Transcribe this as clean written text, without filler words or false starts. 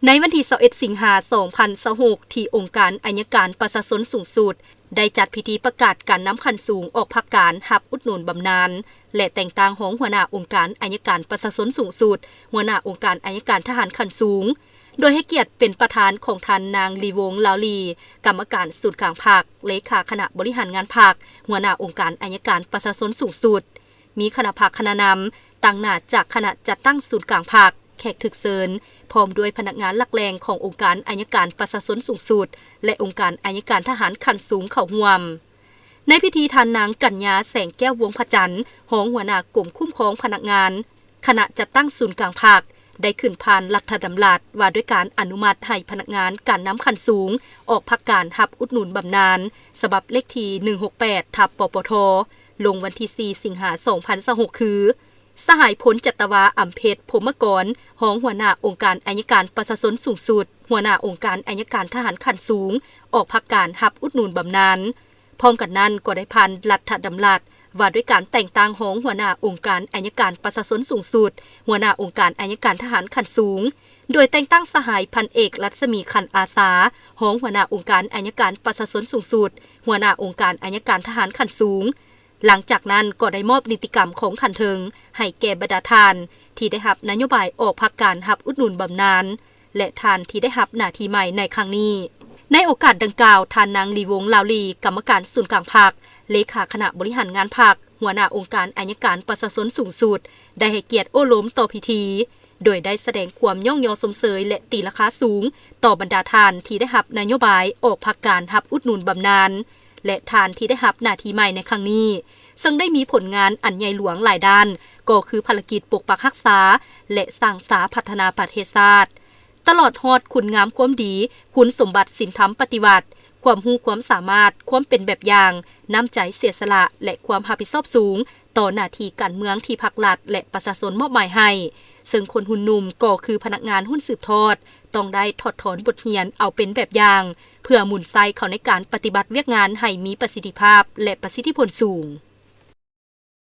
ในวันที่21สิงหาคม2026ที่องค์การอัยการประชาชนสูงสุดได้จัดพิธีประกาศการนำขั้นสูงออกภาคการรับอุดหนุนบำนาญและแต่งตั้งของหัวหน้าองค์การอัยการประชาชนสูงสุดหัวหน้าองค์การอัยการทหารขั้นสูงโดยให้เกียรติเป็นประธานของท่านนางลีวงลาวลีกรรมการศูนย์กลางภาคเลขาคณะบริหารงานภาคหัวหน้าองค์การอัยการประชาชนสูงสุดมีคณะภาคคณะนำตั้งหน้าจากคณะจัดตั้งศูนย์กลางภาคแขกถึกเชิญพร้อมด้วยพนักงานหลักแรงขององค์การอัยการประชาชนสูงสุดและองค์การอัยการทหารขั้นสูงเข้าร่วมในพิธีทานนางกัญญาแสงแก้ววงพระจันทร์รองหัวหน้ากรมคุ้มครองพนักงานคณะจัดตั้งศูนย์กลางภาคได้ขึ้นผ่านรัฐดำรัสว่าด้วยการอนุมัติให้พนักงานการนำขั้นสูงออกภาคการรับอุดหนุนบำนาญฉบับเลขที่168/ปปทลงวันที่4สิงหาคม2026คือสหายพลจัตวาอำเพชรพรหมกรรองหัวหน้าองค์การอัยการประชาชนสูงสุดหัวหน้าองค์การอัยการทหารขั้นสูงออกภาคการรับอุดหนุนบำนาญพร้อมกันนั้นก็ได้ผ่านรัฐดำรัสว่าด้วยการแต่งตั้งของหัวหน้าองค์การอัยการประชาชนสูงสุดหัวหน้าองค์การอัยการทหารขั้นสูงโดยแต่งตั้งสหายพันเอกรัศมีขันอาสารองหัวหน้าองค์การอัยการประชาชนสูงสุดหัวหน้าองค์การอัยการทหารขั้นสูงหลังจากนั้นก็ได้มอบนิติกรรมของขันเทิงให้แก่บรรดาทานที่ได้รับนโยบายออกภาคการรับอุดหนุนบำนาญและทานที่ได้รับหน้าที่ใหม่ในครั้งนี้ในโอกาสดังกล่าวทานนางลีวงลาวลีกรรมการศูนย์กลางภาคเลขาคณะบริหารงานภาคหัวหน้าองค์การอัยการประชาชนสูงสุดได้ให้เกียรติโอ้ล้มต่อพิธีโดยได้แสดงความย่องยอสมเสยและตีราคาสูงต่อบรรดาทานที่ได้รับนโยบายออกภาคการรับอุดหนุนบำนาญและทานที่ได้รับหน้าที่ใหม่ในครั้งนี้ซึ่งได้มีผลงานอันใหญ่หลวงหลายด้านก็คือภารกิจปกปักรักษาและสร้างสาพัฒนาประเทศชาติตลอดฮอดคุณงามความดีคุณสมบัติศีลธรรมปฏิบัติความรู้ความสามารถความเป็นแบบอย่างน้ำใจเสียสละและความรับผิดชอบสูงต่อหน้าที่การเมืองที่ภาครัฐและประชาชนมอบหมายให้ซึ่งคนหุ่นนุ่มก็คือพนักงานหุ้นสืบทอดต้องได้ถอดถอนบทเรียนเอาเป็นแบบอย่างเพื่อหมุนไส้เขาในการปฏิบัติเวียกงานให้มีประสิทธิภาพและประสิทธิผลสูง